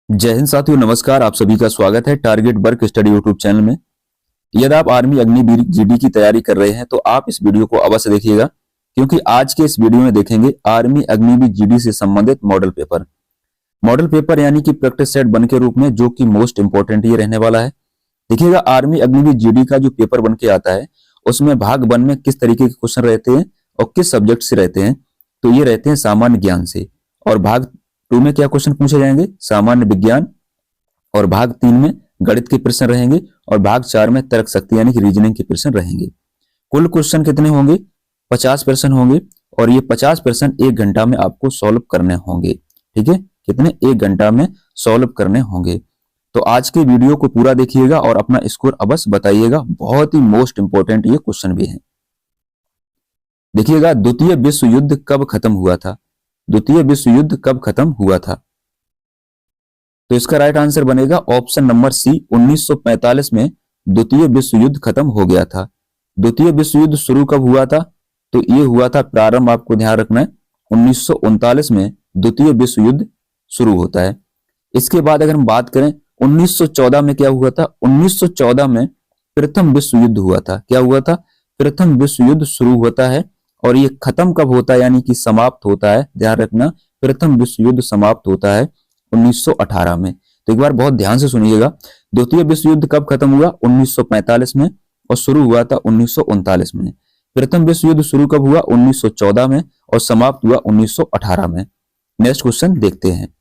जय हिंद साथियों, नमस्कार। आप सभी का स्वागत है target work study YouTube channel में। यदि आप आर्मी अग्निवीर जीडी की तैयारी कर रहे हैं तो आप इस वीडियो को अवश्य देखिएगा, क्योंकि आज के इस वीडियो में देखेंगे आर्मी अग्निवीर जीडी से संबंधित मॉडल पेपर यानी कि प्रैक्टिस सेट बन के रूप में, जो कि मोस्ट इंपोर्टेंट ये रहने वाला है। देखिएगा, आर्मी अग्निवीर जीडी का जो पेपर बन के आता है उसमें भाग 1 में किस तरीके के क्वेश्चन रहते हैं और किस सब्जेक्ट से रहते हैं। तो ये रहते हैं सामान्य ज्ञान से, और भाग 2 में क्या क्वेश्चन पूछे जाएंगे, सामान्य विज्ञान, और भाग 3 में गणित के प्रश्न रहेंगे, और भाग 4 में तर्क शक्ति यानी कि रीजनिंग के प्रश्न रहेंगे। कुल क्वेश्चन कितने होंगे, 50 प्रश्न होंगे, और ये 50 प्रश्न 1 घंटा में आपको सॉल्व करने होंगे। ठीक है, कितने, 1 घंटा में सॉल्व करने होंगे। तो आज के वीडियो को पूरा देखिएगा और अपना स्कोर अवश्य बताइएगा, बहुत ही मोस्ट इंपोर्टेंट ये क्वेश्चन भी है। देखिएगा, द्वितीय विश्व युद्ध कब खत्म हुआ था? द्वितीय विश्व युद्ध कब खत्म हुआ था? तो इसका राइट आंसर बनेगा ऑप्शन नंबर सी, 1945 में द्वितीय विश्व युद्ध खत्म हो गया था। द्वितीय विश्व युद्ध शुरू कब हुआ था? तो ये हुआ था प्रारंभ, आपको ध्यान रखना है, 1939 में द्वितीय विश्व युद्ध शुरू होता है। इसके बाद अगर हम बात करें 1914 में क्या हुआ था? 1914 में प्रथम विश्व युद्ध हुआ था। क्या हुआ था? प्रथम विश्व युद्ध शुरू होता है, और ये खत्म कब होता है यानी कि समाप्त होता है, ध्यान रखना, प्रथम विश्व युद्ध समाप्त होता है 1918 में। तो एक बार बहुत ध्यान से सुनिएगा, द्वितीय विश्व युद्ध कब खत्म हुआ? 1945 में, और शुरू हुआ था 1939 में। प्रथम विश्व युद्ध शुरू कब हुआ? 1914 में, और समाप्त हुआ 1918 में। नेक्स्ट क्वेश्चन देखते हैं।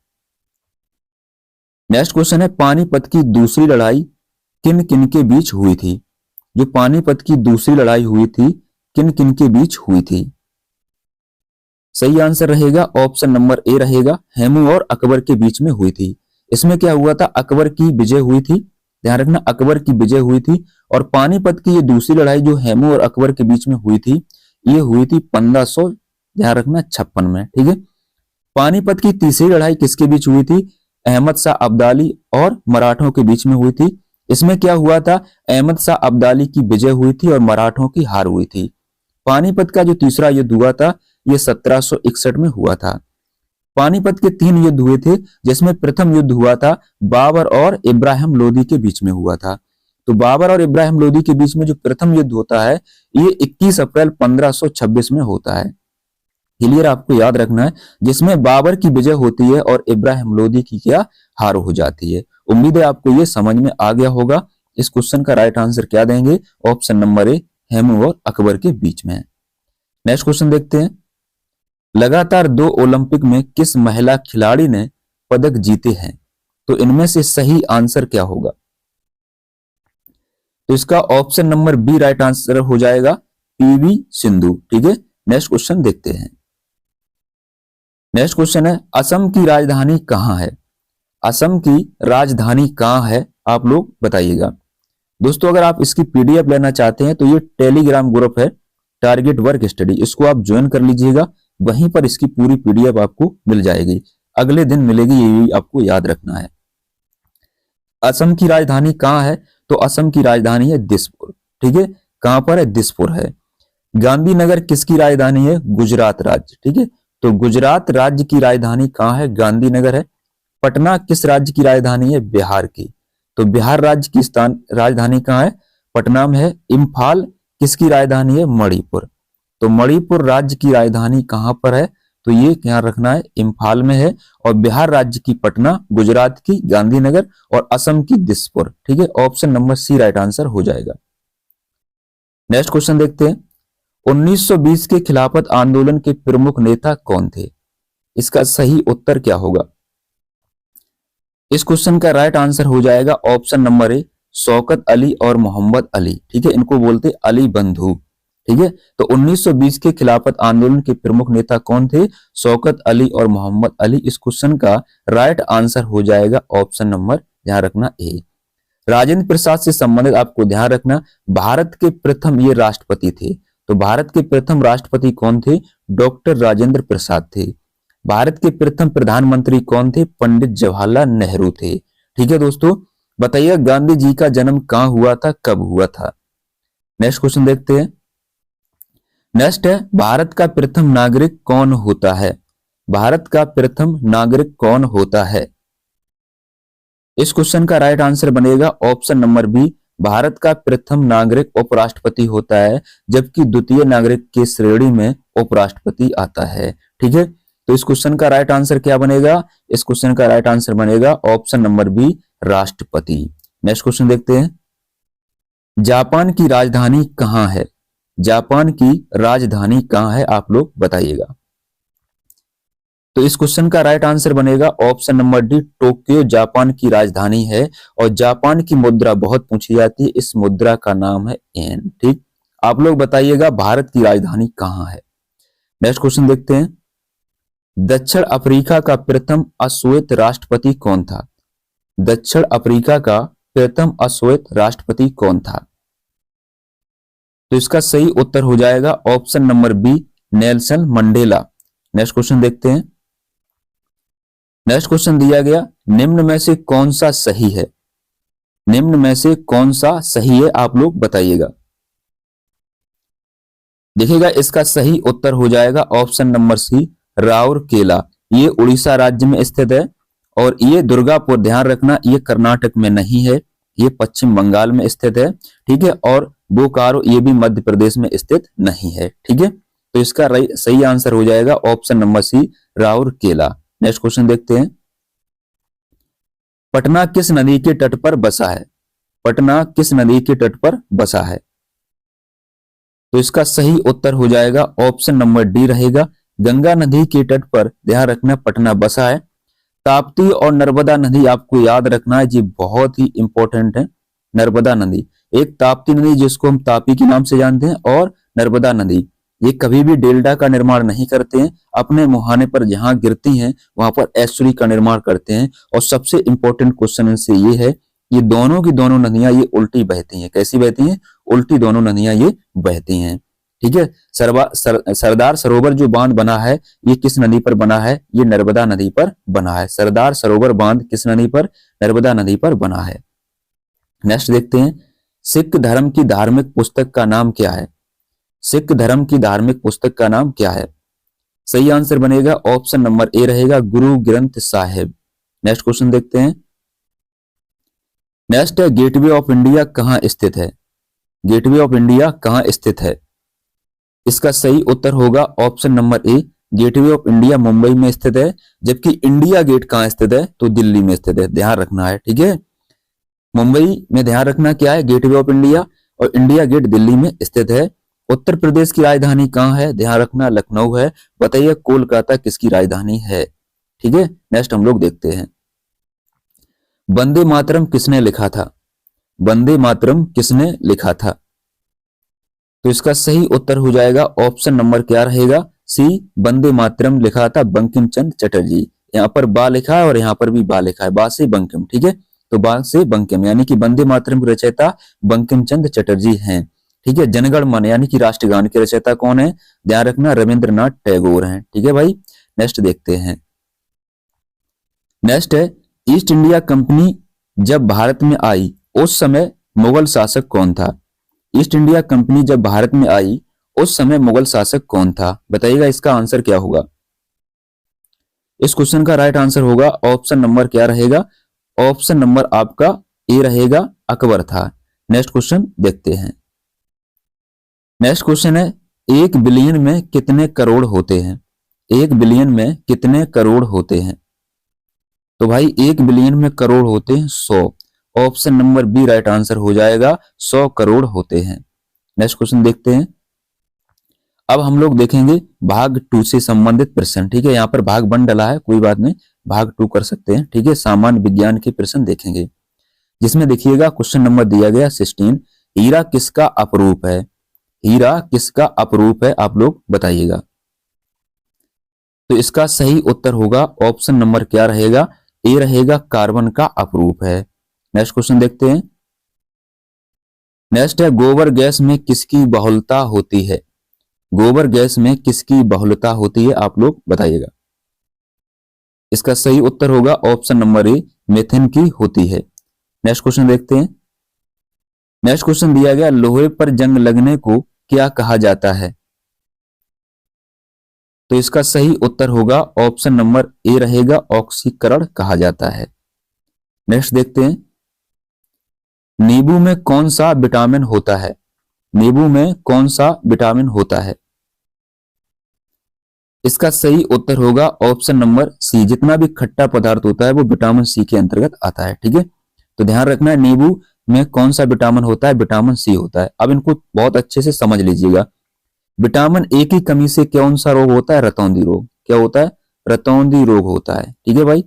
नेक्स्ट क्वेश्चन है, पानीपत की दूसरी लड़ाई किन किन के बीच हुई थी? जो पानीपत की दूसरी लड़ाई हुई थी, किन किन के बीच हुई थी? सही आंसर रहेगा ऑप्शन नंबर ए रहेगा, हेमू और अकबर के बीच में हुई थी। इसमें क्या हुआ था? अकबर की विजय हुई थी, ध्यान रखना, अकबर की विजय हुई थी। और पानीपत की ये दूसरी लड़ाई जो हेमू और अकबर के बीच में हुई थी, ये हुई थी 1500, ध्यान रखना, 56 में। ठीक है। पानीपत की तीसरी लड़ाई किसके बीच हुई थी? अहमद शाह अब्दाली और मराठों के बीच में हुई थी। इसमें क्या हुआ था? अहमद शाह अब्दाली की विजय हुई थी और मराठों की हार हुई थी। पानीपत का जो तीसरा युद्ध हुआ था, ये 1761 में हुआ था। पानीपत के 3 युद्ध हुए थे, जिसमें प्रथम युद्ध हुआ था बाबर और इब्राहिम लोदी के बीच में हुआ था। तो बाबर और इब्राहिम लोदी के बीच में जो प्रथम युद्ध होता है, ये 21 अप्रैल 1526 में होता है। क्लियर, आपको याद रखना है, जिसमें बाबर की विजय होती है और इब्राहिम लोदी की क्या, हार हो जाती है। उम्मीद है आपको ये समझ में आ गया होगा। इस क्वेश्चन का राइट आंसर क्या देंगे? ऑप्शन नंबर ए, हेमू और अकबर के बीच में। नेक्स्ट क्वेश्चन देखते हैं। लगातार 2 ओलंपिक में किस महिला खिलाड़ी ने पदक जीते हैं? तो इनमें से सही आंसर क्या होगा? तो इसका option number B right answer हो जाएगा, पीवी सिंधु। ठीक है। नेक्स्ट क्वेश्चन देखते हैं। नेक्स्ट क्वेश्चन है, असम की राजधानी कहां है? असम की राजधानी कहां है, आप लोग बताइएगा। दोस्तों, अगर आप इसकी पीडीएफ लेना चाहते हैं तो ये टेलीग्राम ग्रुप है टारगेट वर्क स्टडी, इसको आप ज्वाइन कर लीजिएगा। वहीं पर इसकी पूरी पीडीएफ आपको मिल जाएगी, अगले दिन मिलेगी, ये भी आपको याद रखना है। असम की राजधानी कहां है? तो असम की राजधानी है दिसपुर। ठीक है, कहां पर है? दिसपुर है। गांधीनगर किसकी राजधानी है? गुजरात राज्य। ठीक है, तो गुजरात राज्य की राजधानी कहां है? गांधीनगर है। पटना किस राज्य की राजधानी है? बिहार की। तो बिहार राज्य की राजधानी कहां है? पटना में है। इम्फाल किसकी राजधानी है? मणिपुर। तो मणिपुर राज्य की राजधानी कहां पर है? तो ये ध्यान रखना है, इम्फाल में है। और बिहार राज्य की पटना, गुजरात की गांधीनगर, और असम की दिसपुर। ठीक है, option number C right answer हो जाएगा। नेक्स्ट क्वेश्चन देखते हैं। 1920 के खिलाफत आंदोलन के प्रमुख नेता कौन थे? इसका सही उत्तर क्या होगा? इस क्वेश्चन का राइट आंसर हो जाएगा ऑप्शन नंबर ए, शौकत अली और मोहम्मद अली। ठीक है, इनको बोलते अली बंधु। ठीक है, तो 1920 के खिलाफत आंदोलन के प्रमुख नेता कौन थे? शौकत अली और मोहम्मद अली। इस क्वेश्चन का राइट आंसर हो जाएगा ऑप्शन नंबर, ध्यान रखना, ए। राजेंद्र प्रसाद से संबंधित आपको ध्यान रखना, भारत के प्रथम ये राष्ट्रपति थे। तो भारत के प्रथम राष्ट्रपति कौन थे? डॉक्टर राजेंद्र प्रसाद थे। भारत के प्रथम प्रधानमंत्री कौन थे? पंडित जवाहरलाल नेहरू थे। ठीक है दोस्तों, बताइए गांधी जी का जन्म कहां हुआ था, कब हुआ था? नेक्स्ट क्वेश्चन देखते हैं। नेक्स्ट है, भारत का प्रथम नागरिक कौन होता है? भारत का प्रथम नागरिक कौन होता है? इस क्वेश्चन का राइट आंसर बनेगा ऑप्शन नंबर बी, भारत का प्रथम नागरिक उपराष्ट्रपति होता है, जबकि द्वितीय नागरिक की श्रेणी में उपराष्ट्रपति आता है। ठीक है, तो इस क्वेश्चन का राइट आंसर क्या बनेगा? इस क्वेश्चन का राइट आंसर बनेगा ऑप्शन नंबर बी, राष्ट्रपति। नेक्स्ट क्वेश्चन देखते हैं, जापान की राजधानी कहां है? जापान की राजधानी कहां है, आप लोग बताइएगा। तो इस क्वेश्चन का राइट आंसर बनेगा option number D, Tokyo Japan की राजधानी है। और जापान की मुद्रा बहुत पूछी जाती है, इस मुद्रा का नाम है येन। ठीक, आप लोग बताइएगा भारत की राजधानी कहां है। नेक्स्ट क्वेश्चन देखते हैं, दक्षिण अफ्रीका का प्रथम अश्वेत राष्ट्रपति कौन था? दक्षिण अफ्रीका का प्रथम अश्वेत राष्ट्रपति कौन था? तो इसका सही उत्तर हो जाएगा option number B, Nelson Mandela. Next question देखते हैं, नेक्स्ट क्वेश्चन दिया गया, निम्न में से कौन सा सही है? निम्न में से कौन सा सही है, आप लोग बताइएगा। देखिएगा, इसका सही उत्तर हो जाएगा ऑप्शन नंबर सी, राउरकेला। ये उड़ीसा राज्य में स्थित है। और ये दुर्गापुर, ध्यान रखना, ये कर्नाटक में नहीं है, ये पश्चिम बंगाल में स्थित है। ठीक है, और बोकारो ये भी मध्य प्रदेश में स्थित नहीं है। ठीक है, तो इसका सही आंसर हो जाएगा option number C, Rourkela. Next question देखते हैं, पटना किस नदी के तट पर बसा है? पटना किस नदी के तट पर बसा है? तो इसका सही उत्तर हो जाएगा ऑप्शन नंबर डी रहेगा, गंगा नदी के तट पर, ध्यान रखना, पटना बसा है। ताप्ती और नर्मदा नदी आपको याद रखना है जी, बहुत ही इंपॉर्टेंट है। नर्मदा नदी, एक ताप्ती नदी जिसको हम तापी के नाम से जानते हैं, और नर्मदा नदी, ये कभी भी डेल्टा का निर्माण नहीं करते हैं, अपने मुहाने पर जहां गिरती हैं वहां पर एस्चुरी का निर्माण करते हैं। और सबसे इंपॉर्टेंट क्वेश्चन इनसे ये है, ये दोनों की दोनों नदियां ये उल्टी बहती हैं। कैसी बहती हैं? उल्टी दोनों नदियां ये बहती हैं। ठीक है, सरदार सरोवर जो बांध बना है, ये किस नदी पर बना है? ये नर्मदा नदी पर बना है। सरदार सरोवर बांध किस नदी पर? नर्मदा नदी पर बना है। नेक्स्ट देखते हैं, सिख धर्म की धार्मिक पुस्तक का नाम क्या है? सिख धर्म की धार्मिक पुस्तक का नाम क्या है? सही आंसर बनेगा ऑप्शन नंबर ए रहेगा, गुरु ग्रंथ साहिब। नेक्स्ट क्वेश्चन देखते हैं, नेक्स्ट है, गेटवे ऑफ इंडिया कहां स्थित है? गेटवे ऑफ इंडिया कहां स्थित है? इसका सही उत्तर होगा option number A, gateway of India Mumbai में स्थित है। जबकि इंडिया गेट कहां स्थित है? तो दिल्ली में स्थित है, ध्यान रखना है। ठीक है, मुंबई में ध्यान रखना क्या है, गेटवे ऑफ इंडिया, और इंडिया गेट दिल्ली में स्थित है। उत्तर प्रदेश की राजधानी कहां है? ध्यान रखना, लखनऊ है। बताइए कोलकाता किसकी राजधानी है? ठीक है, नेक्स्ट हम लोग देखते हैं, वंदे मातरम किसने लिखा था? वंदे मातरम किसने लिखा था? तो इसका सही उत्तर हो जाएगा ऑप्शन नंबर क्या रहेगा, सी, वंदे मातरम लिखा था बंकिम चंद्र चटर्जी। यहाँ पर बा लिखा है और यहाँ पर भी बा लिखा है, बा से बंकिम। ठीक है, तो बा से बंकिम, यानी कि वंदे मातरम के रचयिता बंकिम चंद्र चटर्जी हैं। ठीक है, जनगण मन यानी कि राष्ट्रगान के रचयिता कौन है? ध्यान रखना, रविंद्रनाथ टैगोर हैं। ठीक है भाई, नेक्स्ट देखते हैं, नेक्स्ट है, ईस्ट इंडिया कंपनी जब भारत में आई उस समय मुगल शासक कौन था? ईस्ट इंडिया कंपनी जब भारत में आई उस समय मुगल शासक कौन था? बताइएगा, इसका आंसर क्या होगा? इस क्वेश्चन का राइट आंसर होगा ऑप्शन नंबर क्या रहेगा? ऑप्शन नंबर आपका ए रहेगा, अकबर था। नेक्स्ट क्वेश्चन देखते हैं, नेक्स्ट क्वेश्चन है, 1 बिलियन में कितने करोड़ होते हैं? 1 बिलियन में कितने करोड़ होते हैं? तो भाई 1 बिलियन में करोड़ होते हैं 100। Option number B right answer हो जाएगा, 100 करोड़ होते हैं। नेक्स्ट क्वेश्चन देखते हैं, अब हम लोग देखेंगे भाग 2 से संबंधित प्रश्न। ठीक है, यहाँ पर भाग 1 डला है, कोई बात नहीं, भाग 2 कर सकते हैं। ठीक है, सामान्य विज्ञान के प्रश्न देखेंगे, जिसमें देखिएगा क्वेश्चन नंबर दिया गया 16, हीरा किसका अपरूप है? हीरा किसका अपरूप है, आप लोग बताइएगा। तो इसका सही उत्तर होगा ऑप्शन नंबर क्या रहेगा? ए रहेगा, कार्बन का अपरूप है। नेक्स्ट क्वेश्चन देखते हैं, नेक्स्ट है, गोबर गैस में किसकी बहुलता होती है? गोबर गैस में किसकी बहुलता होती है, आप लोग बताइएगा। इसका सही उत्तर होगा ऑप्शन नंबर ए, मीथेन की होती है। नेक्स्ट क्वेश्चन देखते हैं, नेक्स्ट क्वेश्चन दिया गया, लोहे पर जंग लगने को क्या कहा जाता है? तो इसका सही उत्तर होगा ऑप्शन नंबर ए रहेगा, ऑक्सीकरण कहा जाता है। नेक्स्ट देखते हैं, नींबू में कौन सा विटामिन होता है? नींबू में कौन सा विटामिन होता है? इसका सही उत्तर होगा ऑप्शन नंबर सी, जितना भी खट्टा पदार्थ होता है वो विटामिन सी के अंतर्गत आता है। ठीक है, तो ध्यान रखना है नींबू में कौन सा विटामिन होता है, विटामिन सी होता है। अब इनको बहुत अच्छे से समझ लीजिएगा। विटामिन ए की कमी से कौन सा रोग होता है? रतौंधी रोग। क्या होता है? रतौंधी रोग होता है। ठीक है भाई,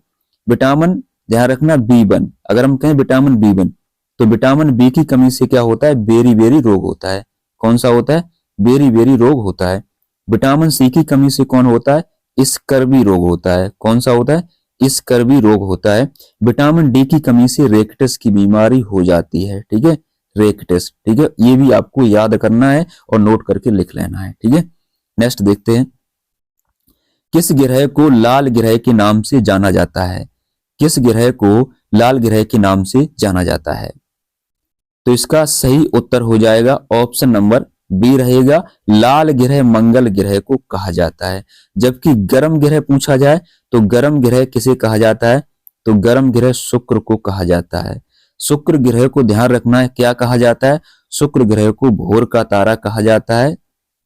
विटामिन ध्यान रखना बी1, अगर हम कहें विटामिन बी1 तो विटामिन बी की कमी से क्या होता है? बेरी बेरी रोग होता है। कौन सा होता है? बेरी बेरी रोग होता है। विटामिन सी की कमी से कौन होता है? स्कर्वी रोग होता है। कौन सा होता है? स्कर्वी रोग होता है। विटामिन डी की कमी से रेक्टस की बीमारी हो जाती है। ठीक है, रेक्टस। ठीक है, ये भी आपको याद करना है और नोट करके लिख लेना है। ठीक है, नेक्स्ट देखते हैं, किस ग्रह को लाल ग्रह के नाम से जाना जाता है? किस ग्रह को लाल ग्रह के नाम से जाना जाता है? तो इसका सही उत्तर हो जाएगा ऑप्शन नंबर बी रहेगा, लाल ग्रह मंगल ग्रह को कहा जाता है। जबकि गर्म ग्रह पूछा जाए तो गर्म ग्रह किसे कहा जाता है? तो गर्म ग्रह शुक्र को कहा जाता है। शुक्र ग्रह को ध्यान रखना है, क्या कहा जाता है? शुक्र ग्रह को भोर का तारा कहा जाता है।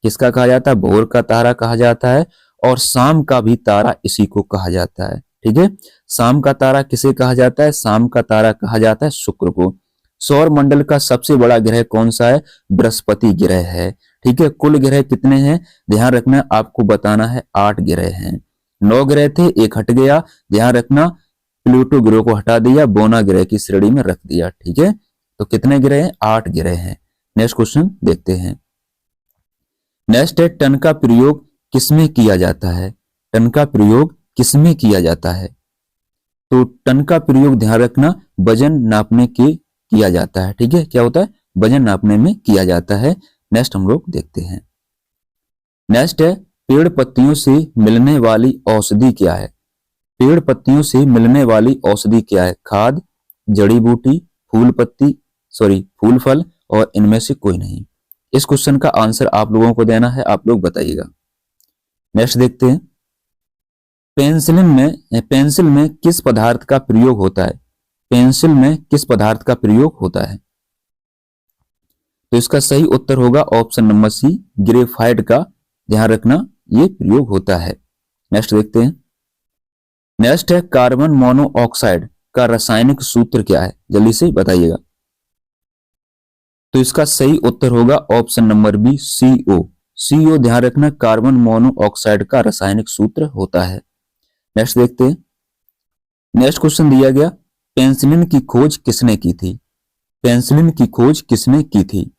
किसका कहा जाता है? भोर का तारा कहा जाता है। और शाम का भी तारा इसी को कहा जाता है। ठीक है, शाम का तारा किसे कहा जाता है? शाम का तारा कहा जाता है शुक्र को। सौर मंडल का सबसे बड़ा ग्रह कौन सा है? बृहस्पति ग्रह है। ठीक है, कुल ग्रह कितने हैं? ध्यान रखना, आपको बताना है 8 ग्रह हैं। 9 ग्रह थे, एक हट गया, ध्यान रखना, प्लूटो ग्रह को हटा दिया, बोना ग्रह की श्रेणी में रख दिया। ठीक है, तो कितने ग्रह हैं? 8 ग्रह हैं। नेक्स्ट क्वेश्चन देखते हैं। नेक्स्ट है, टन का प्रयोग किसमें किया जाता है? टन का प्रयोग किसमें किया जाता है? तो टन का प्रयोग ध्यान रखना वजन नापने के किया जाता है। ठीक है, क्या होता है? वजन नापने में किया जाता है। नेक्स्ट हम लोग देखते हैं। नेक्स्ट है, पेड़ पत्तियों से मिलने वाली औषधि क्या है? पेड़ पत्तियों से मिलने वाली औषधि क्या है? खाद, जड़ी बूटी, फूल पत्ती, फूल फल, और इनमें से कोई नहीं। इस क्वेश्चन का आंसर आप लोगों को देना है, आप लोग बताइएगा। नेक्स्ट देखते हैं, पेंसिल में किस पदार्थ का प्रयोग होता है? पेंसिल में किस पदार्थ का प्रयोग होता है? तो इसका सही उत्तर होगा ऑप्शन नंबर सी, ग्रेफाइट का ध्यान रखना ये प्रयोग होता है। नेक्स्ट देखते हैं। नेक्स्ट है, कार्बन मोनोऑक्साइड का रासायनिक सूत्र क्या है? जल्दी से बताइएगा। तो इसका सही उत्तर होगा option number B, CO। CO ध्यान रखना कार्बन मोनोऑक्साइड का रासायनिक सूत्र होता है। नेक्स्ट देखते हैं। नेक्स्ट क्वेश्चन दिया गया, पेंसिलिन की खोज किसने की थी? पेंसिलिन की खोज किसने की थी?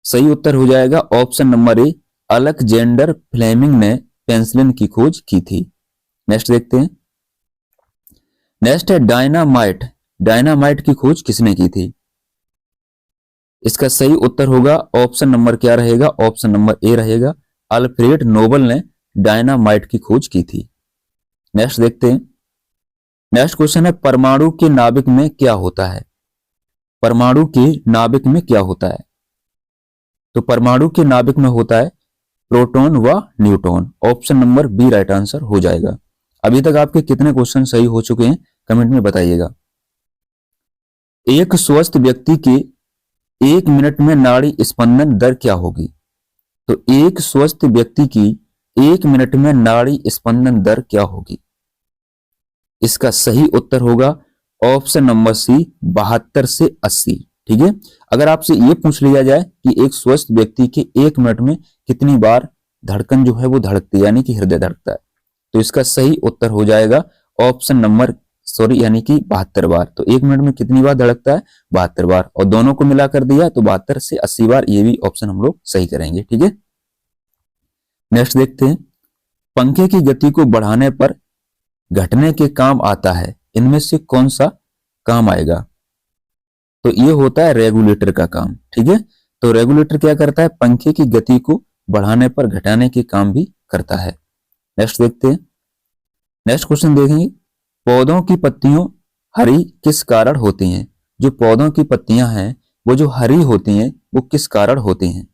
सही उत्तर हो जाएगा option number A, Alexander Fleming ने पेंसिलिन की खोज की थी। नेक्स्ट देखते हैं। नेक्स्ट है, डायनामाइट। डायनामाइट की खोज किसने की थी? इसका सही उत्तर होगा ऑप्शन नंबर क्या रहेगा? ऑप्शन नंबर ए रहेगा, अल्फ्रेड नोबल ने डायनामाइट की खोज की थी। नेक्स्ट देखते हैं। नेक्स्ट क्वेश्चन है, परमाणु के नाभिक में क्या होता है? परमाणु के नाभिक में क्या होता है? तो परमाणु के नाभिक में होता है प्रोटॉन व neutron. Option number B right answer हो जाएगा। अभी तक आपके कितने क्वेश्चन सही हो चुके हैं कमेंट में बताइएगा। एक स्वस्थ व्यक्ति के 1 मिनट में नाड़ी स्पंदन दर क्या होगी? तो एक स्वस्थ व्यक्ति की 1 मिनट में नाड़ी स्पंदन दर क्या होगी? इसका सही उत्तर होगा ऑप्शन नंबर सी, 72 से 80। ठीक है, अगर आपसे ये पूछ लिया जाए कि एक स्वस्थ व्यक्ति के 1 मिनट में कितनी बार धड़कन जो है वो धड़कती है, यानी कि हृदय धड़कता है, तो इसका सही उत्तर हो जाएगा ऑप्शन नंबर यानी कि 72 बार। तो 1 मिनट में कितनी बार धड़कता है? 72 बार। और दोनों को मिलाकर दिया तो 72 से 80 बार। ये भी ऑप्शन हम लोग सही करेंगे। ठीक है, नेक्स्ट देखते हैं। पंखे की गति को बढ़ाने पर घटने के काम आता है, इनमें से कौन सा काम आएगा? तो ये होता है रेगुलेटर का काम। ठीक है, तो रेगुलेटर क्या करता है? पंखे की गति को बढ़ाने पर घटाने के काम भी करता है। नेक्स्ट देखते हैं। नेक्स्ट क्वेश्चन देखेंगे, पौधों की पत्तियों हरी किस कारण होती हैं? जो पौधों की पत्तियां हैं वो जो हरी होती हैं वो किस कारण होती हैं?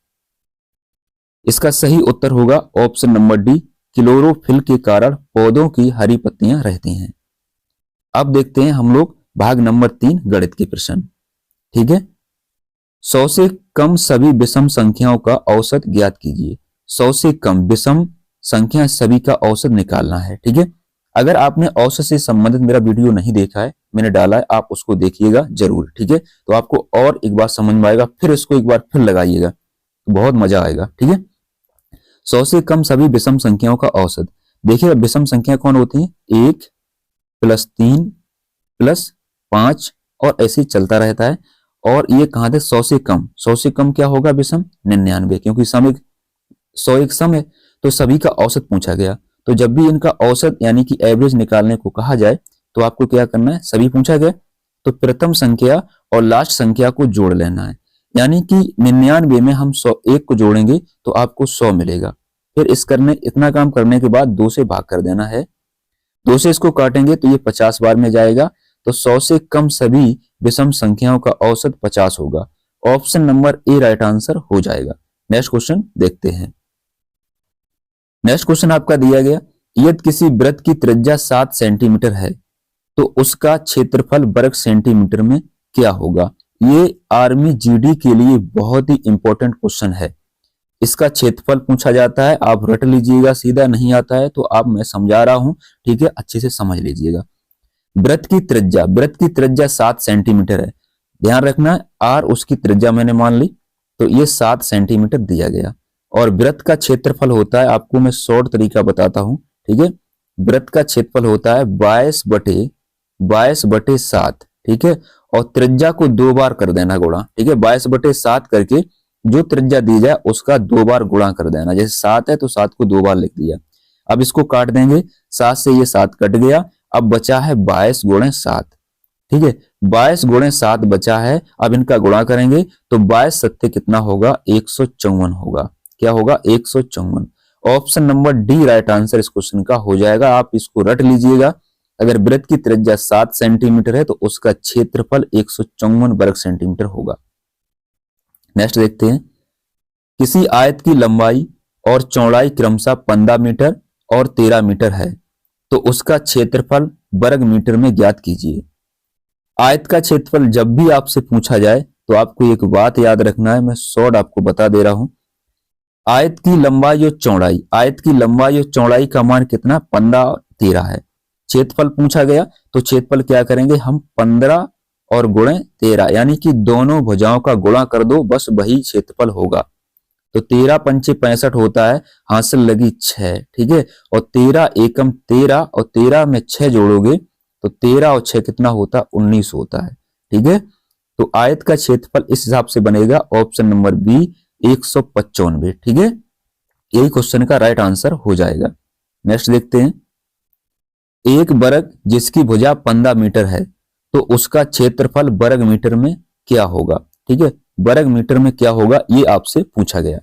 इसका सही उत्तर होगा ऑप्शन नंबर डी, क्लोरोफिल के कारण पौधों की हरी पत्तियां रहती हैं। अब देखते हैं हम लोग भाग नंबर 3 गणित के प्रश्न। ठीक है, 100 से कम सभी विषम संख्याओं का औसत ज्ञात कीजिए। 100 से कम विषम संख्या सभी का औसत निकालना है। ठीक है, अगर आपने औसत से संबंधित मेरा वीडियो नहीं देखा है, मैंने डाला है, आप उसको देखिएगा जरूर। ठीक है, तो आपको और एक बार समझ में आएगा, फिर इसको एक बार फिर लगाइएगा तो बहुत मजा आएगा। ठीक है, 100 से कम सभी विषम संख्याओं का औसत। देखिएगा विषम संख्या कौन होती है, 1 + 3 + 5 और ऐसे ही चलता रहता है। और ये कहां थे, 100 से कम। 100 से कम क्या होगा विषम, 99, क्योंकि सम एक 100 एक सम है तो सभी का औसत पूछा गया। तो जब भी इनका औसत यानी कि एवरेज निकालने को कहा जाए तो आपको क्या करना है, सभी पूछा गया तो प्रथम संख्या और लास्ट संख्या को जोड़ लेना है। यानी कि 99 में हम 101 को जोड़ेंगे तो आपको 100 मिलेगा। फिर इतना काम करने के बाद 2 से भाग कर देना है। 2 से इसको काटेंगे तो ये 50 बार में जाएगा। तो 100 से कम सभी विषम संख्याओं का औसत 50 होगा। ऑप्शन नंबर ए राइट आंसर हो जाएगा। नेक्स्ट क्वेश्चन देखते हैं। नेक्स्ट क्वेश्चन आपका दिया गया, यदि किसी वृत्त की त्रिज्या 7 सेंटीमीटर है तो उसका क्षेत्रफल वर्ग सेंटीमीटर में क्या होगा। ये आर्मी जीडी के लिए बहुत ही इंपॉर्टेंट क्वेश्चन है। इसका क्षेत्रफल पूछा जाता है, आप रट लीजिएगा, सीधा नहीं आता है तो आप मैं समझा रहा हूं, ठीक है, अच्छे से समझ लीजिएगा। वृत्त की त्रिज्या 7 सेंटीमीटर है। ध्यान रखना, आर उसकी त्रिज्या मैंने मान ली तो ये 7 सेंटीमीटर दिया गया। और वृत्त का क्षेत्रफल होता है, आपको मैं शॉर्ट तरीका बताता हूं। ठीक है, वृत्त का क्षेत्रफल होता है 22/7। ठीक है, और त्रिज्या को 2 बार कर देना गुणा। ठीक है, 22/7 करके जो त्रिज्या दी जाए उसका 2 बार गुणा कर देना। जैसे 7 है तो 7 को 2 बार लिख दिया। अब इसको काट देंगे, 7 से ये 7 कट गया, अब बचा है 22 × 7। ठीक है, 22 × 7 बचा है। अब इनका गुणा करेंगे तो 22 सत्ते कितना होगा, 154 होगा। क्या होगा, 154। Option number D right answer इस क्वेश्चन का हो जाएगा। आप इसको रट लीजिएगा। अगर वृत्त की त्रिज्या 7 सेंटीमीटर है तो उसका क्षेत्रफल 154 वर्ग सेंटीमीटर होगा। नेक्स्ट देखते हैं, किसी आयत की लंबाई और चौड़ाई क्रमशः 15 मीटर और 13 मीटर है तो उसका क्षेत्रफल वर्ग मीटर में ज्ञात कीजिए। आयत का क्षेत्रफल जब भी आपसे पूछा जाए तो आपको एक बात याद रखना है, मैं शॉर्ट आपको बता दे रहा हूं। आयत की लंबाई और चौड़ाई का मान कितना, 15 और 13 है। क्षेत्रफल पूछा गया तो क्षेत्रफल क्या करेंगे हम, 15 और गुणे 13 यानी कि दोनों भुजाओं का गुणा कर दो, बस वही क्षेत्रफल होगा। तो 13 पंचे 65 होता है, हासिल लगी 6। ठीक है, और 13 एकम 13 और 13 में 6 जोड़ोगे तो 13 और 6 कितना होता है, 19 होता है। ठीक है, तो आयत का क्षेत्रफल इस हिसाब से बनेगा। Option number B 195। ठीक है, यही क्वेश्चन का राइट आंसर हो जाएगा। नेक्स्ट देखते हैं, एक वर्ग जिसकी भुजा 15 मीटर है तो उसका क्षेत्रफल वर्ग मीटर में क्या होगा। ठीक है, वर्ग मीटर में क्या होगा ये आपसे पूछा गया।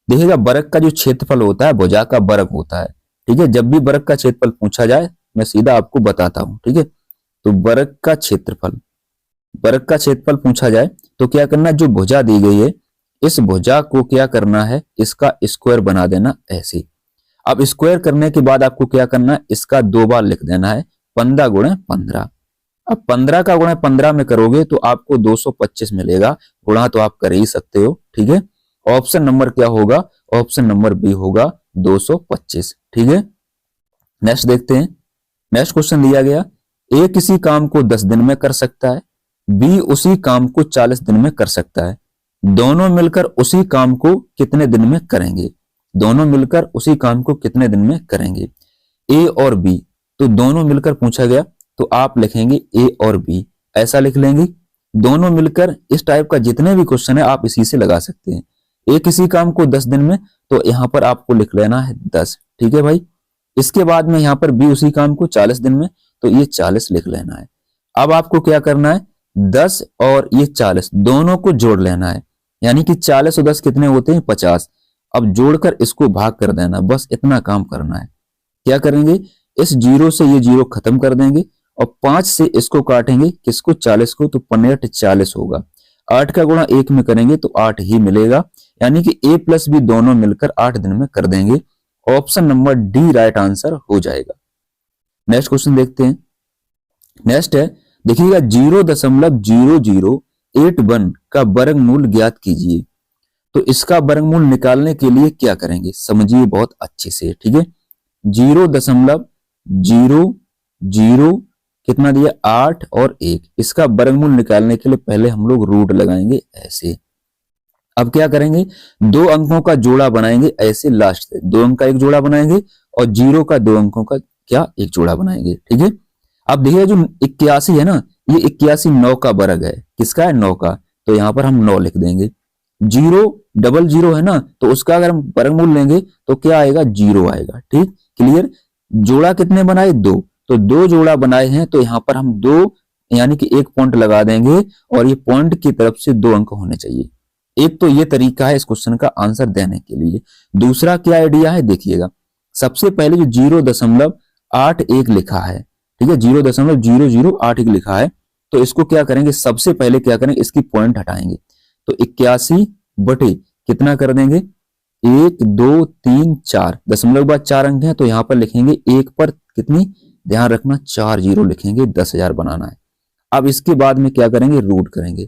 देखिएगा वर्ग का जो क्षेत्रफल होता है भुजा का वर्ग होता है। ठीक है, जब भी वर्ग का क्षेत्रफल पूछा जाए मैं सीधा आपको बताता हूं। ठीक है, तो वर्ग का क्षेत्रफल पूछा जाए तो क्या करना, जो भुजा दी गई है इस भुजा को क्या करना है, इसका स्क्वायर बना देना ऐसे। अब स्क्वायर करने के बाद आपको क्या करना है, इसका 2 बार लिख देना है, 15 × 15। अब 15 का गुणा 15 में करोगे तो आपको 225 मिलेगा। गुणा तो आप कर ही सकते हो। ठीक है, ऑप्शन नंबर क्या होगा, ऑप्शन नंबर बी होगा 225। ठीक है, नेक्स्ट देखते हैं। नेक्स्ट क्वेश्चन दिया गया, ए किसी काम को 10 दिन में कर सकता है, बी उसी काम को 40 दिन में कर सकता है। दोनों मिलकर उसी काम को कितने दिन में करेंगे। ए और बी, तो दोनों मिलकर पूछा गया तो आप लिखेंगे ए और बी, ऐसा लिख लेंगे। दोनों मिलकर इस टाइप का जितने भी क्वेश्चन है आप इसी से लगा सकते हैं। ए किसी काम को 10 दिन में, तो यहां पर आपको लिख लेना है 10। ठीक है भाई, इसके बाद में यहां पर बी उसी काम को 40 दिन में, तो ये 40 लिख लेना है। अब आपको क्या करना है, 10 और ये 40 दोनों को जोड़ लेना है, यानी कि 40 और 10 कितने होते हैं, 50। अब जोड़कर इसको भाग कर देना, बस इतना काम करना है। क्या करेंगे, इस 0 से ये 0 खत्म कर देंगे और 5 से इसको काटेंगे, किसको, 40 को, तो 15 40 होगा। 8 का गुणा 1 में करेंगे तो 8 ही मिलेगा, यानी कि a प्लस बी दोनों मिलकर 8 दिन में कर देंगे। Option number D right answer हो जाएगा। नेक्स्ट क्वेश्चन देखते हैं, नेक्स्ट है, देखिएगा 0.0081 का वर्गमूल ज्ञात कीजिए। तो इसका वर्गमूल निकालने के लिए क्या करेंगे, समझिए बहुत अच्छे से, ठीक है। 0.00 कितना दिया 8 और 1, इसका वर्गमूल निकालने के लिए पहले हम लोग रूट लगाएंगे ऐसे। अब क्या करेंगे, 2 अंकों का जोड़ा बनाएंगे ऐसे, लास्ट से 2 अंक का एक जोड़ा बनाएंगे और 0 का 2 अंकों का क्या एक जोड़ा बनाएंगे, ठीक है। अब देखिए जो 81 है ना, ये 81 9 का वर्ग है, किसका है 9 का, तो यहाँ पर हम 9 लिख देंगे। 000 है ना, तो उसका अगर हम वर्गमूल लेंगे तो क्या आएगा 0 आएगा, ठीक क्लियर। जोड़ा कितने बनाए 2, तो 2 जोड़ा बनाए हैं, तो यहाँ पर हम 2 यानी कि 1 पॉइंट लगा देंगे और ये पॉइंट की तरफ से 2 अंक होने चाहिए। एक तो ये तरीका है इस क्वेश्चन का आंसर देने के लिए। दूसरा क्या आइडिया है, देखिएगा सबसे पहले जो 0.81 लिखा है, ठीक है, 0.0081 लिखा है, तो इसको क्या करेंगे, सबसे पहले क्या करेंगे, इसकी पॉइंट हटाएंगे। तो 81 बटे कितना कर देंगे 1 2 3 4, दशमलव के बाद 4 अंक हैं, तो यहाँ पर लिखेंगे 1 पर कितनी, ध्यान रखना 4 0 लिखेंगे, 10,000 बनाना है। अब इसके बाद में क्या करेंगे, रूट करेंगे,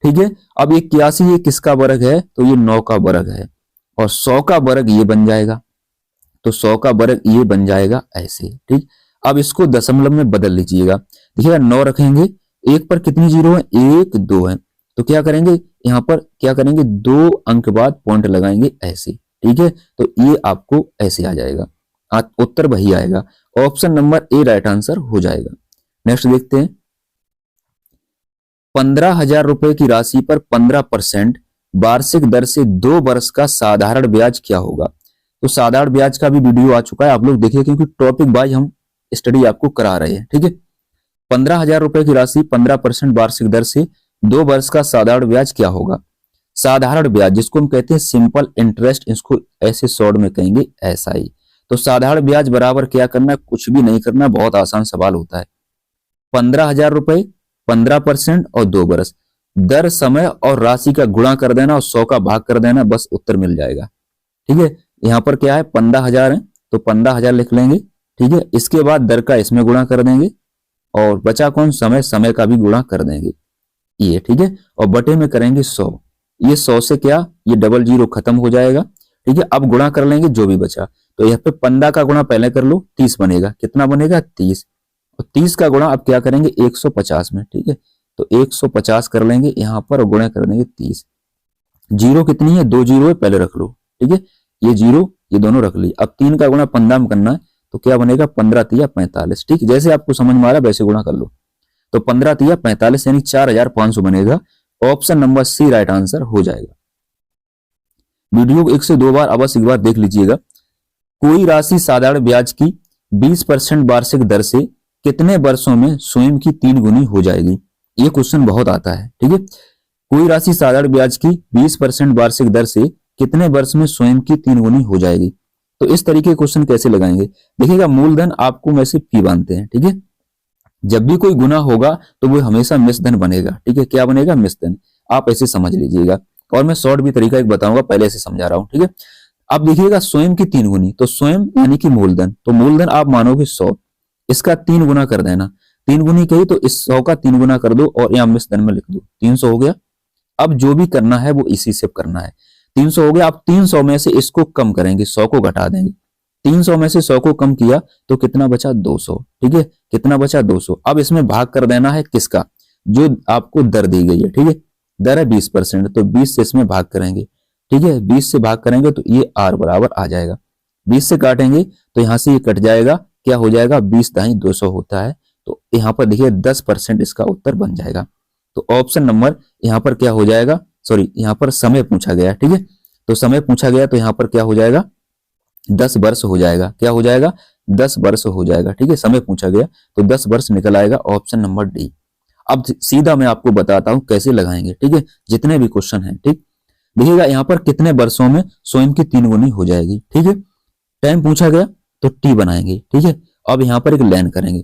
ठीक है। अब 81 ये किसका वर्ग है, तो ये 9 का वर्ग है, और 100 का वर्ग ये बन जाएगा, तो 100 का वर्ग ये बन जाएगा ऐसे, ठीक। अब इसको दशमलव में बदल लीजिएगा, देखिएगा 9 रखेंगे, 1 पर कितनी 0 है, 1 2 है, तो क्या करेंगे यहाँ पर क्या करेंगे 2 अंक बाद पॉइंट लगाएंगे ऐसे, ठीक है। तो ये आपको ऐसे आ जाएगा, उत्तर वही आएगा, ऑप्शन नंबर ए राइट आंसर हो जाएगा। नेक्स्ट देखते हैं, 15,000 रुपए की राशि पर 15% वार्षिक दर से 2 वर्ष का साधारण ब्याज क्या होगा। तो साधारण ब्याज का भी वीडियो आ चुका है, आप लोग देखिए, क्योंकि टॉपिक वाइज हम स्टडी आपको करा रहे हैं, ठीक है। 15,000 रुपए की राशि 15% वार्षिक दर से 2 वर्ष का साधारण ब्याज क्या होगा। साधारण ब्याज जिसको हम कहते हैं सिंपल इंटरेस्ट, इसको ऐसे शॉर्ट में कहेंगे SI। तो साधारण ब्याज बराबर क्या करना है, कुछ भी नहीं करना, बहुत आसान सवाल होता है। 15,000 रुपए 15% और 2 वर्ष, दर समय और राशि का गुणा कर देना और 100 का भाग कर देना, बस उत्तर मिल जाएगा, ठीक है। यहाँ पर क्या है 15,000 है, तो 15,000 लिख लेंगे, ठीक है। इसके बाद दर का इसमें गुणा कर देंगे और बचा कौन, समय, समय का भी गुणा कर देंगे ये, ठीक है। और बटे में करेंगे 100, ये 100 से क्या ये 00 खत्म हो जाएगा, ठीक है। अब गुणा कर लेंगे जो भी बचा, तो यहाँ पे 15 का गुणा पहले कर लो, 30 बनेगा, कितना बनेगा 30, और 30 का गुणा अब क्या करेंगे 150 में, ठीक है। तो 150 कर लेंगे यहाँ पर और गुणा कर देंगे 30। जीरो कितनी है, 2 जीरो है, पहले रख लो, ठीक है। ये जीरो ये दोनों रख ली। अब 3 का गुणा 15 में करना है, तो क्या बनेगा 15 तिया 45, ठीक, जैसे आपको समझ में आ रहा है वैसे गुणा कर लो। तो 15 तिया 45 यानी 4,500 बनेगा, option number C right answer हो जाएगा। वीडियो को 1 से 2 बार अवश्य एक बार देख लीजिएगा। कोई राशि साधारण ब्याज की 20% वार्षिक दर से कितने वर्षों में स्वयं की 3 गुनी हो जाएगी। ये क्वेश्चन बहुत आता है, ठीक है। कोई राशि साधारण ब्याज की 20% वार्षिक दर से कितने वर्ष में स्वयं की 3 गुनी हो जाएगी। तो इस तरीके के क्वेश्चन कैसे लगाएंगे, देखिएगा मूलधन आपको में से पी बांधते हैं, ठीक है। जब भी कोई गुना होगा तो वो हमेशा मिश्रधन बनेगा, ठीक है। क्या बनेगा मिश्रधन, आप ऐसे समझ लीजिएगा। और मैं शॉर्ट भी तरीका एक बताऊंगा, पहले ऐसे समझा रहा हूं, ठीक है। अब देखिएगा स्वयं की 3 गुनी, तो स्वयं यानी कि मूलधन, तो मूलधन आप मानोगे 100, इसका 3 गुना कर देना, 3 गुनी कही तो इस 100 का 3 गुना कर दो और यहाँ मिश्रधन में लिख दो, 300 हो गया। अब जो भी करना है वो इसी से करना है, 300 हो गया। अब 300 में से इसको कम करेंगे, 100 को घटा देंगे, 300 में से 100 को कम किया तो कितना बचा 200, ठीक है। कितना बचा 200। अब इसमें भाग कर देना है किसका, जो आपको दर दी गई है, ठीक है। दर है 20%, तो 20 से इसमें भाग करेंगे, ठीक है। 20 से भाग करेंगे तो ये R बराबर आ जाएगा, 20 से काटेंगे तो यहां से ये कट जाएगा, क्या हो जाएगा 20 दाई 200 होता है। तो यहाँ पर देखिए 10% इसका उत्तर बन जाएगा। तो ऑप्शन नंबर यहाँ पर क्या हो जाएगा, सॉरी यहाँ पर समय पूछा गया, ठीक है। तो समय पूछा गया तो यहाँ पर क्या हो जाएगा 10 वर्ष हो जाएगा, क्या हो जाएगा 10 वर्ष हो जाएगा, ठीक है। समय पूछा गया तो 10 वर्ष निकल आएगा, ऑप्शन नंबर डी। अब सीधा मैं आपको बताता हूं कैसे लगाएंगे, ठीक है, जितने भी क्वेश्चन हैं, ठीक। देखिएगा यहाँ पर कितने वर्षों में स्वयं की 3 गुनी हो जाएगी, ठीक है। टाइम पूछा गया तो टी बनाएंगे, ठीक है। अब यहाँ पर एक लाइन करेंगे,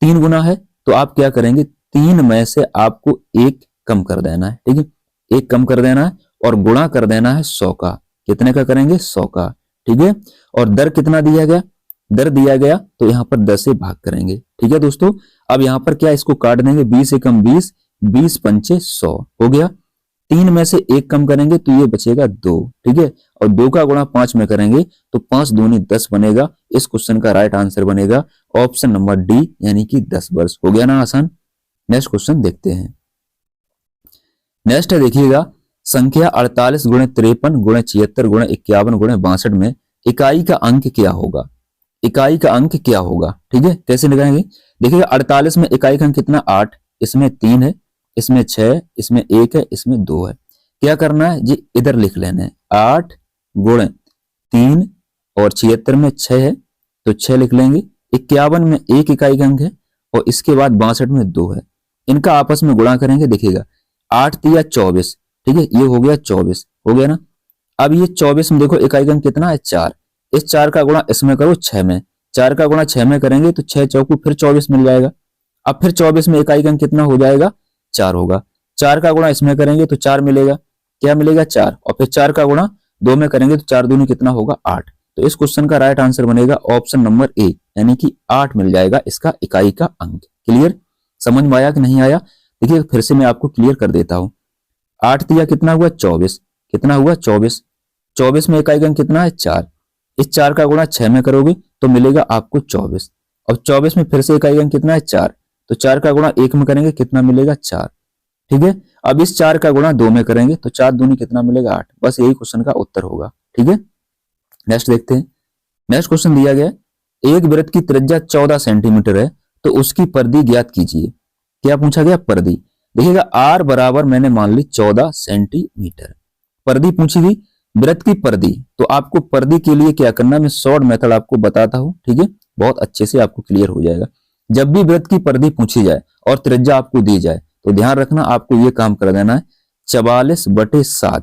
3 गुना है तो आप क्या करेंगे 3 में से आपको 1 कम कर देना है, ठीक है। 1 कम कर देना है और गुणा कर देना है 100 का, कितने का करेंगे 100 का, ठीक है। और दर कितना दिया गया, इधर दिया गया तो यहाँ पर 10 से भाग करेंगे। ठीक है दोस्तों, अब यहाँ पर क्या इसको काट देंगे, 20 एकम 20, 20 पंचे 100 हो गया। 3 में से 1 कम करेंगे तो ये बचेगा 2। ठीक है, और 2 का गुणा 5 में करेंगे तो 5 दूनी 10 बनेगा। इस क्वेश्चन का राइट आंसर बनेगा ऑप्शन नंबर डी, यानी कि 10 वर्ष। हो गया ना आसान। नेक्स्ट क्वेश्चन देखते हैं। नेक्स्ट है देखिएगा, संख्या 48 गुणे 53 गुणे 76 गुणे 51 गुणे 62 में इकाई का अंक क्या होगा। इकाई का अंक क्या होगा। ठीक है, कैसे लगाएंगे, देखिएगा 48 में इकाई का अंक कितना, 8, इसमें 3 है, इसमें 6, इसमें 1 है, इसमें 2 है। क्या करना है जी, इधर लिख लेना है 8 गुणे 3 और 76 में 6 है तो 6 लिख लेंगे। 51 में 1 इकाई का अंक है और इसके बाद 62 में 2 है। इनका आपस में गुणा करेंगे, देखिएगा 8 तिया 24। ठीक है, ये हो गया 24, हो गया ना। अब ये 24 में देखो इकाई का अंक कितना है, 4। इस 4 का गुणा इसमें करो 6 में, 4 का गुणा 6 में करेंगे तो 6 चौकू फिर 24 मिल जाएगा। अब फिर 24 में इकाई का अंक कितना हो जाएगा, 4 होगा। 4 का गुणा इसमें करेंगे तो 4 मिलेगा, क्या मिलेगा 4, और फिर 4 का गुणा 2 में करेंगे तो 4 दूनी कितना होगा 8। तो इस क्वेश्चन का राइट आंसर बनेगा ऑप्शन नंबर ए, यानी कि 8 मिल जाएगा इसका इकाई का अंक। क्लियर, समझ में आया कि नहीं आया। देखिए फिर से मैं आपको क्लियर कर देता हूं। 8 तिया कितना हुआ 24, कितना हुआ 24, 24 में इकाई का अंक कितना है 4। इस 4 का गुणा 6 में करोगे तो मिलेगा आपको 24। अब 24 में फिर से इकाई का अंक कितना है 4, तो 4 का गुणा 1 में करेंगे कितना मिलेगा 4। ठीक है, अब इस 4 का गुणा 2 में करेंगे तो 4 दूनी कितना मिलेगा 8। बस यही क्वेश्चन का उत्तर होगा। ठीक है, नेक्स्ट देखते हैं। नेक्स्ट क्वेश्चन दिया गया, एक वृत्त की त्रिज्या 14 सेंटीमीटर है तो उसकी परिधि ज्ञात कीजिए। क्या पूछा गया, परिधि। देखिएगा आर बराबर मैंने मान ली 14 सेंटीमीटर, परिधि पूछी गई, वृत्त की परिधि। तो आपको परिधि के लिए क्या करना है, मैं शॉर्ट मेथड आपको बताता हूं। ठीक है, बहुत अच्छे से आपको क्लियर हो जाएगा। जब भी वृत्त की परिधि पूछी जाए और त्रिज्या आपको दी जाए तो ध्यान रखना आपको ये काम कर देना है 44/7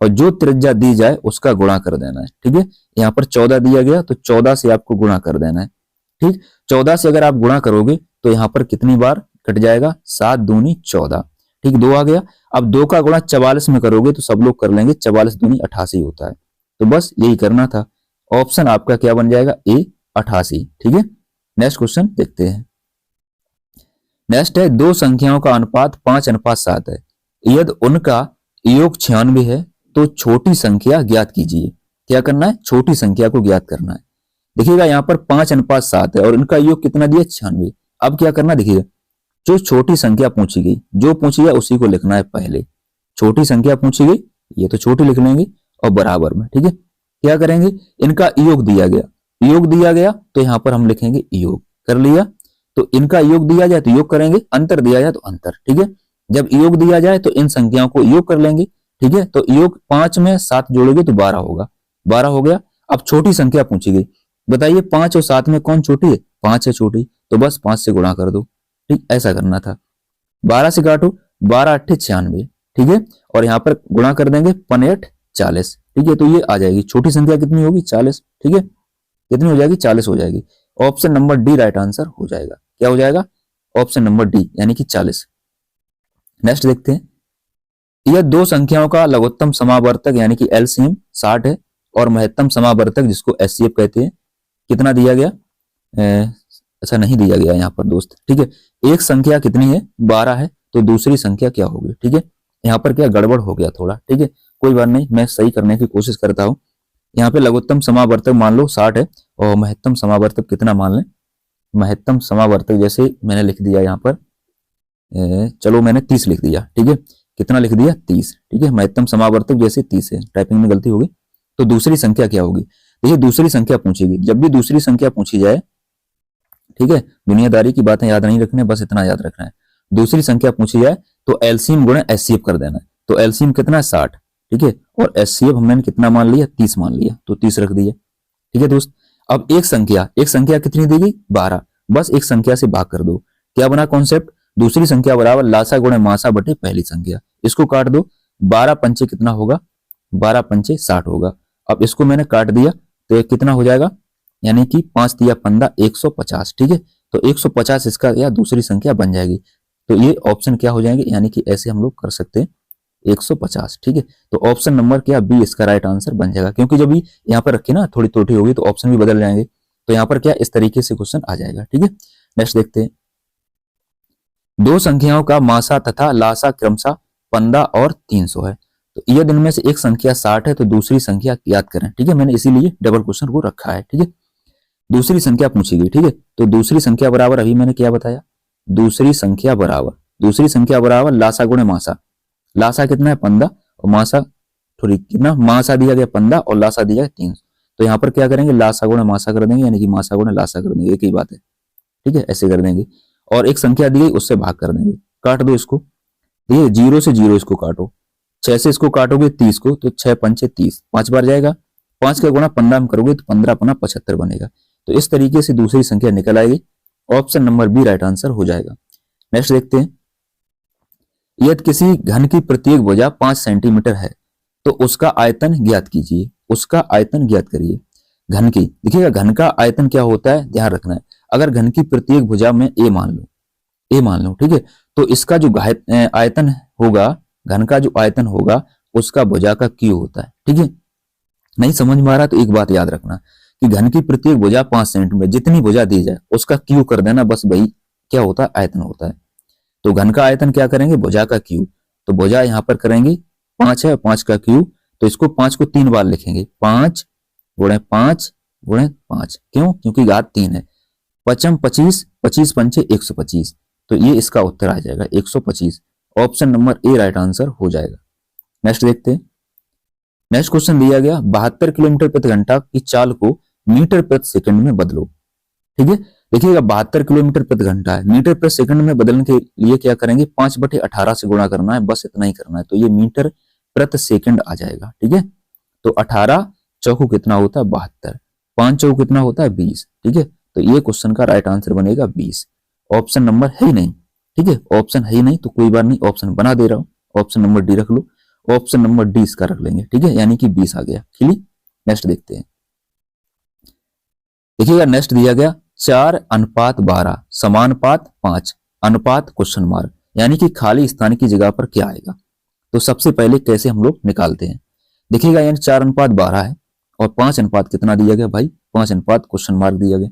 और जो त्रिज्या दी जाए उसका गुणा कर देना है। ठीक है, यहाँ पर 14 दिया गया तो 14 से आपको गुणा कर देना है। ठीक, 14 से अगर आप गुणा करोगे तो यहाँ पर कितनी बार कट जाएगा, 7 दूनी 14। ठीक, 2 आ गया। अब 2 का गुणा 44 में करोगे तो सब लोग कर लेंगे, 44 दूनी 88 होता है। तो बस यही करना था। ऑप्शन आपका क्या बन जाएगा, ए 88। ठीक है, नेक्स्ट क्वेश्चन देखते हैं। नेक्स्ट है, दो संख्याओं का अनुपात 5:7 है, यदि उनका योग 96 है तो छोटी संख्या ज्ञात कीजिए। क्या करना है, छोटी संख्या को ज्ञात करना है। देखिएगा यहाँ पर 5:7 है और इनका योग कितना दिया 96। अब क्या करना, देखिएगा जो छोटी संख्या पूछी गई, जो पूछी गई उसी को लिखना है पहले। छोटी संख्या पूछी गई, ये तो छोटी लिख लेंगे और बराबर में। ठीक है, क्या करेंगे, इनका योग दिया गया, योग दिया गया तो यहाँ पर हम लिखेंगे योग, कर लिया। तो इनका योग दिया जाए तो योग करेंगे, अंतर दिया जाए तो अंतर। ठीक है, जब योग दिया जाए तो इन संख्याओं को योग कर लेंगे। ठीक है, तो योग 5 में 7 जोड़ोगे तो 12 होगा, 12 हो गया। अब छोटी संख्या पूछी गई, बताइए 5 और 7 में कौन छोटी है, 5 है छोटी, तो बस 5 से गुणा कर दो। ठीक, ऐसा करना था। 12 से काटो, 12 8 96। ठीक है, और यहाँ पर गुणा कर देंगे 5 40। ठीक है, तो ये आ जाएगी छोटी संख्या कितनी होगी 40। ठीक है, कितनी हो जाएगी 40 हो जाएगी। Option number D right answer हो जाएगा। क्या हो जाएगा, ऑप्शन नंबर डी यानी कि 40। नेक्स्ट देखते हैं, यह दो संख्याओं का लघुत्तम समावर्तक यानी कि एलसीएम 60 है और महत्तम समावर्तक जिसको एचसीएफ कहते हैं कितना दिया गया, अच्छा नहीं दिया गया यहाँ पर दोस्त। ठीक है, एक संख्या कितनी है 12 है तो दूसरी संख्या क्या होगी। ठीक है, यहाँ पर क्या गड़बड़ हो गया थोड़ा। ठीक है, कोई बात नहीं, मैं सही करने की कोशिश करता हूँ। यहाँ पे लघुत्तम समावर्तक मान लो 60 है और महत्तम समावर्तक कितना मान लें, महत्तम समावर्तक जैसे मैंने लिख दिया यहाँ पर, चलो मैंने 30 लिख दिया। ठीक है, कितना लिख दिया 30। ठीक है, महत्तम समावर्तक जैसे 30 है, टाइपिंग में गलती होगी। तो दूसरी संख्या क्या होगी, देखिए दूसरी संख्या पूछेगी, जब भी दूसरी संख्या पूछी जाए, ठीक है, दुनियादारी की बातें याद नहीं रखना है, बस इतना याद रखना है। दूसरी संख्या पूछी जाए तो एलसीएम गुणा एचसीएफ कर देना है। तो एलसीएम कितना है 60। ठीक है, और एचसीएफ हमने कितना मान लिया 30 मान लिया, तो 30 रख दिया। ठीक है दोस्त, अब एक संख्या कितनी दी गई 12, बस एक संख्या से भाग कर दो। क्या बना कॉन्सेप्ट, दूसरी संख्या बराबर लासा गुणे मासा बटे पहली संख्या। इसको काट दो, 12 पंचे कितना होगा, 12 पंचे 60 होगा। अब इसको मैंने काट दिया तो कितना हो जाएगा, यानी कि 5 तिया 15 150। ठीक है, तो 150 इसका या दूसरी संख्या बन जाएगी। तो ये ऑप्शन क्या हो जाएंगे, यानी कि ऐसे हम लोग कर सकते हैं 150। ठीक है, तो ऑप्शन नंबर क्या बी इसका राइट आंसर बन जाएगा, क्योंकि जब भी यहाँ पर रखी ना थोड़ी त्रुटि होगी तो ऑप्शन भी बदल जाएंगे। तो यहाँ पर क्या इस तरीके से क्वेश्चन आ जाएगा। ठीक है, नेक्स्ट देखते हैं। दो संख्याओं का मासा तथा लासा क्रमशः 15 और 300 है। तो यदि इनमें से एक संख्या 60 है तो दूसरी संख्या याद करें। ठीक है, मैंने इसीलिए डबल क्वेश्चन को रखा है। ठीक है, दूसरी संख्या पूछी गई। ठीक है, तो दूसरी संख्या बराबर अभी मैंने क्या बताया, दूसरी संख्या बराबर लासा गुणे मासा। लासा कितना है 15 और मासा थोड़ी कितना, मासा दिया गया 15 और लासा दिया गया 300। तो यहाँ पर क्या करेंगे, लासा गुणे मासा कर देंगे, यानी कि मासा गुणे लासा कर देंगे, एक ही बात है। ठीक है, ऐसे कर देंगे। और एक संख्या दी गई उससे भाग कर देंगे, काट दो इसको। ये 0 से 0 इसको काटो, 6 से इसको काटोगे 30 को, तो 6 पंचे 30, 5 बार जाएगा। 5 का गुणा 15 में करोगे तो 15 अपना 75 बनेगा। तो इस तरीके से दूसरी संख्या निकल आएगी। Option number B right answer हो जाएगा। नेक्स्ट देखते हैं। यदि किसी घन की प्रत्येक भुजा 5 सेंटीमीटर है तो उसका आयतन ज्ञात कीजिए। उसका आयतन ज्ञात करिए घन की। देखिएगा घन का आयतन क्या होता है, ध्यान रखना है। अगर घन की प्रत्येक भुजा में ए मान लो, ठीक है, तो इसका जो आयतन होगा, घन का जो आयतन होगा उसका भुजा का क्यू होता है। ठीक है, नहीं समझ में आ रहा तो एक बात याद रखना कि घन की प्रत्येक भुजा 5 सेंटीमीटर, जितनी भुजा दी जाए उसका क्यू कर देना, बस वही क्या होता है, आयतन होता है। तो घन का आयतन क्या करेंगे, भुजा का क्यू। तो भुजा यहां पर करेंगे 5 है, 5 का क्यू, तो इसको 5 को 3 बार लिखेंगे, 5 गुणे 5 गुणे 5। क्यों, क्योंकि घात 3 है। पचम 25, 25 पंचे 125, तो ये इसका उत्तर आ जाएगा 125। ऑप्शन नंबर ए राइट आंसर हो जाएगा। नेक्स्ट देखते हैं। नेक्स्ट क्वेश्चन दिया गया 72 किलोमीटर प्रति घंटा की चाल को मीटर प्रति सेकंड में बदलो। ठीक है, देखिएगा 72 किलोमीटर प्रति घंटा है, मीटर प्रति सेकंड में बदलने के लिए क्या करेंगे, 5/18 से गुणा करना है, बस इतना ही करना है। तो ये मीटर प्रति सेकंड आ जाएगा। ठीक है, तो 18 चौको कितना होता है 72, 5 चौको कितना होता है 20। ठीक है, तो ये क्वेश्चन का राइट आंसर बनेगा 20। ऑप्शन नंबर है ही नहीं। ठीक है, ऑप्शन है ही नहीं तो कोई बात नहीं, ऑप्शन बना दे रहा हूं, ऑप्शन नंबर डी रख लो, ऑप्शन नंबर डी इसका रख लेंगे। ठीक है, यानी कि 20 आ गया। क्लियर, नेक्स्ट देखते हैं। देखिएगा नेक्स्ट दिया गया 4:12 समानुपात 5 अनुपात क्वेश्चन मार्क, यानी कि खाली स्थान की जगह पर क्या आएगा। तो सबसे पहले कैसे हम लोग निकालते हैं, देखिएगा यानी 4:12 है और 5 अनुपात कितना दिया गया भाई, 5 अनुपात क्वेश्चन मार्क दिया गया।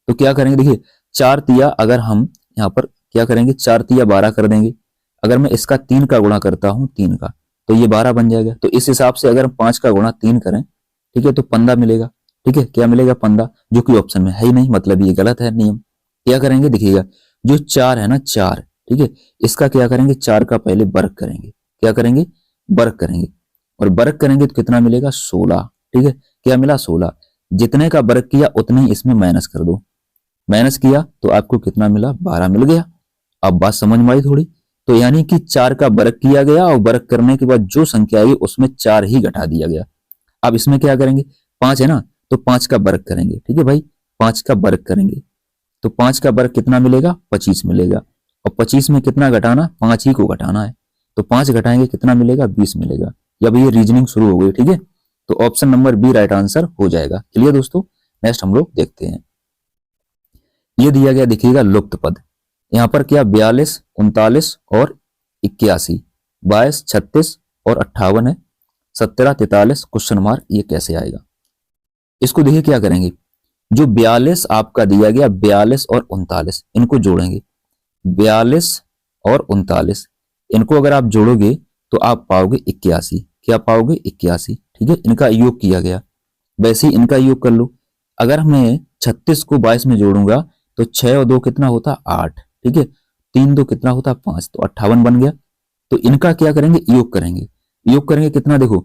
तो क्या करेंगे, देखिए 4 तिया, अगर हम यहाँ पर क्या करेंगे 4 तिया 12 कर देंगे। अगर मैं इसका 3 का गुणा करता हूं 3 का, तो ये 12 बन जाएगा। तो इस हिसाब से अगर 5 का गुणा 3 करें, ठीक है, तो 15 मिलेगा। ठीक है, क्या मिलेगा 15, जो कि ऑप्शन में है ही नहीं, मतलब ये गलत है नियम। क्या करेंगे, देखिएगा जो 4 है ना 4, ठीक है, इसका क्या करेंगे 4 का पहले वर्ग करेंगे। क्या करेंगे, वर्ग करेंगे, और वर्ग करेंगे तो कितना मिलेगा 16। ठीक है, क्या मिला 16, जितने का वर्ग किया उतने ही इसमें माइनस कर दो, माइनस किया तो आपको कितना मिला 12 मिल गया। अब बात समझ में आई थोड़ी। तो यानी कि 4 का वर्ग किया गया और वर्ग करने के बाद जो संख्या आई उसमें 4 ही घटा दिया गया। अब इसमें क्या करेंगे, 5 है ना, तो 5 का वर्ग करेंगे। ठीक है भाई, 5 का वर्ग करेंगे तो 5 का वर्ग कितना मिलेगा 25 मिलेगा, और 25 में कितना घटाना, 5 ही को घटाना है। तो 5 घटाएंगे कितना मिलेगा 20 मिलेगा। अब ये रीजनिंग शुरू हो गई। ठीक है, तो option number B right answer हो जाएगा। क्लियर दोस्तों, नेक्स्ट हम लोग देखते हैं। ये दिया गया देखिएगा लुप्त पद, यहाँ पर क्या 42, 39 और 81, 22, 36 और 58 है, 17, 43 क्वेश्चन मार्क, ये कैसे आएगा। इसको देखिए क्या करेंगे, जो 42 आपका दिया गया 42 और 39 इनको जोड़ेंगे, 42 और 39 इनको अगर आप जोड़ोगे तो आप पाओगे 81। क्या पाओगे 81। ठीक है, इनका योग किया गया, वैसे ही इनका योग कर लो। अगर मैं 36 को 22 में जोड़ूंगा तो 6 और 2 कितना होता 8। ठीक है, 3 2 कितना होता 5, तो 58 बन गया। तो इनका क्या करेंगे, योग करेंगे। योग करेंगे कितना, देखो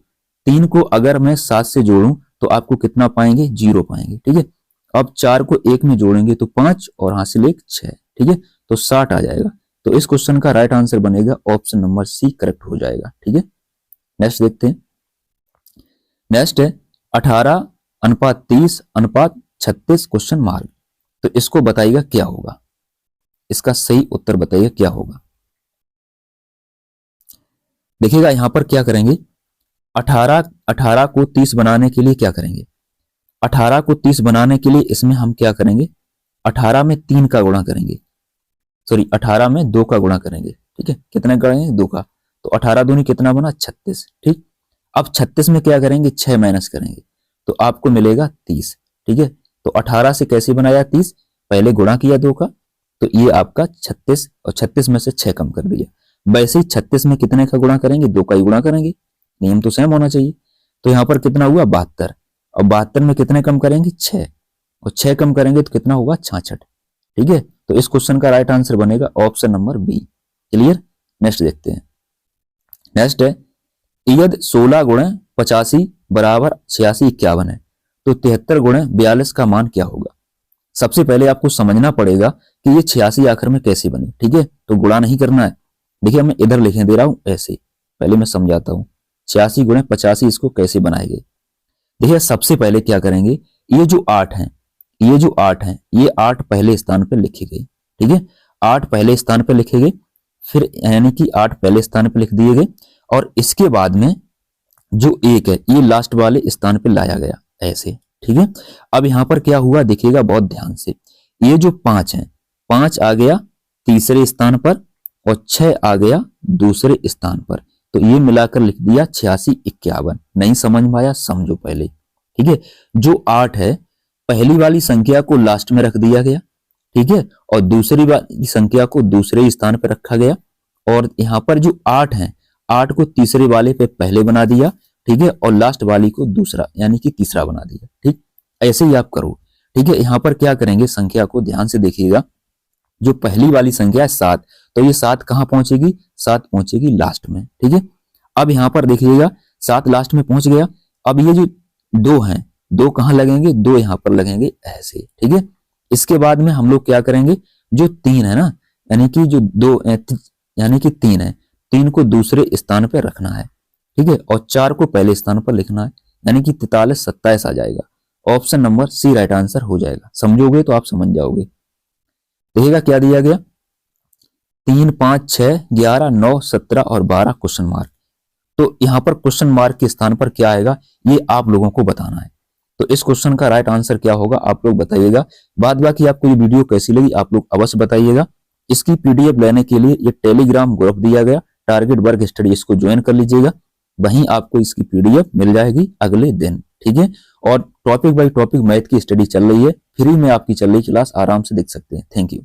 3 को अगर मैं 7 से जोड़ूं तो आपको कितना पाएंगे 0 पाएंगे। ठीक है, अब 4 को 1 में जोड़ेंगे तो 5 और हासिल 1 6। ठीक है, तो 60 आ जाएगा। तो इस क्वेश्चन का राइट आंसर बनेगा ऑप्शन नंबर सी करेक्ट हो जाएगा। ठीक है, नेक्स्ट देखते हैं। नेक्स्ट है 18:30:36 क्वेश्चन मार्क। तो इसको बताइएगा क्या होगा, इसका सही उत्तर बताइए क्या होगा। देखिएगा यहां पर क्या करेंगे, 18 को 30 बनाने के लिए क्या करेंगे, 18 को 30 बनाने के लिए इसमें हम क्या करेंगे, 18 में 3 का गुणा करेंगे, सॉरी 18 में 2 का गुणा करेंगे। ठीक है, कितने करेंगे 2 का, तो 18 दूनी कितना बना 36। ठीक, अब 36 में क्या करेंगे 6 माइनस करेंगे तो आपको मिलेगा 30। ठीक है, तो 18 से कैसे बनाया 30, पहले गुणा किया 2 का, तो ये आपका 36 और 36 में से 6 कम कर दिया। वैसे ही 36 में कितने का गुणा करेंगे, 2 का ही गुणा करेंगे, नियम तो सेम होना चाहिए। तो यहाँ पर कितना हुआ 72, और 72 में कितने कम करेंगे 6, और 6 कम करेंगे तो कितना होगा 66। ठीक है, तो इस क्वेश्चन का राइट आंसर बनेगा option number B. Clear. Next देखते हैं। नेक्स्ट है यदि 16 गुणे 85 बराबर 86 51 है तो 73 गुणे 42 का मान क्या होगा। सबसे पहले आपको समझना पड़ेगा कि ये 86 आखिर में कैसे बने। ठीक है, तो गुणा नहीं करना है। देखिए मैं इधर लिखने दे रहा हूं ऐसे, पहले मैं समझाता हूं 86 गुणे 85 इसको कैसे बनाएंगे। देखिए सबसे पहले क्या करेंगे, ये जो 8 है, ये जो 8 है, ये 8 पहले स्थान पर लिखे गए। ठीक है, 8 पहले स्थान पर लिखे गए, फिर यानी कि 8 पहले स्थान पर लिख दिए गए, और इसके बाद में जो 1 है ये लास्ट वाले स्थान पर लाया गया ऐसे। ठीक है, अब यहां पर क्या हुआ देखिएगा बहुत ध्यान से, ये जो 5 है, 5 आ गया तीसरे स्थान पर और 6 आ गया दूसरे स्थान पर, तो ये मिलाकर लिख दिया 86 51। नहीं समझ में आया, समझो पहले। ठीक है, जो 8 है पहली वाली संख्या को लास्ट में रख दिया गया। ठीक है, और दूसरी वाली संख्या को दूसरे स्थान पर रखा गया, और यहाँ पर जो 8 है 8 को तीसरे वाले पे पहले बना दिया। ठीक है, और लास्ट वाली को दूसरा यानी कि तीसरा बना दिया। ठीक, ऐसे ही आप करो। ठीक है, यहाँ पर क्या करेंगे, संख्या को ध्यान से देखिएगा। जो पहली वाली संख्या है 7, तो ये 7 कहां पहुंचेगी, 7 पहुंचेगी लास्ट में। ठीक है, अब यहां पर देखिएगा 7 लास्ट में पहुंच गया। अब ये जो 2 हैं, 2 कहां लगेंगे, 2 यहां पर लगेंगे ऐसे। ठीक है, इसके बाद में हम लोग क्या करेंगे, जो 3 है ना, यानी कि जो 2 यानी कि 3 है, 3 को दूसरे स्थान पर रखना है। ठीक है, और 4 को पहले स्थान पर लिखना है, यानी कि 43 27 आ जाएगा। Option number C right answer हो जाएगा। समझोगे तो आप समझ जाओगे। देखिएगा क्या दिया गया, 3 5 6 11 9 17 और 12 क्वेश्चन मार्क। तो यहाँ पर क्वेश्चन मार्क के स्थान पर क्या आएगा ये आप लोगों को बताना है। तो इस क्वेश्चन का राइट आंसर क्या होगा आप लोग बताइएगा। बाद बाकी आपको ये वीडियो कैसी लगी आप लोग अवश्य बताइएगा। इसकी पीडीएफ लेने के लिए ये टेलीग्राम ग्रुप दिया गया टारगेट वर्क स्टडी, इसको ज्वाइन कर लीजिएगा। वहीं आपको इसकी पीडीएफ मिल जाएगी अगले दिन। ठीक है, और टॉपिक बाय टॉपिक मैथ की स्टडी चल रही है, फ्री में आपकी चल रही क्लास, आराम से देख सकते हैं। Thank you.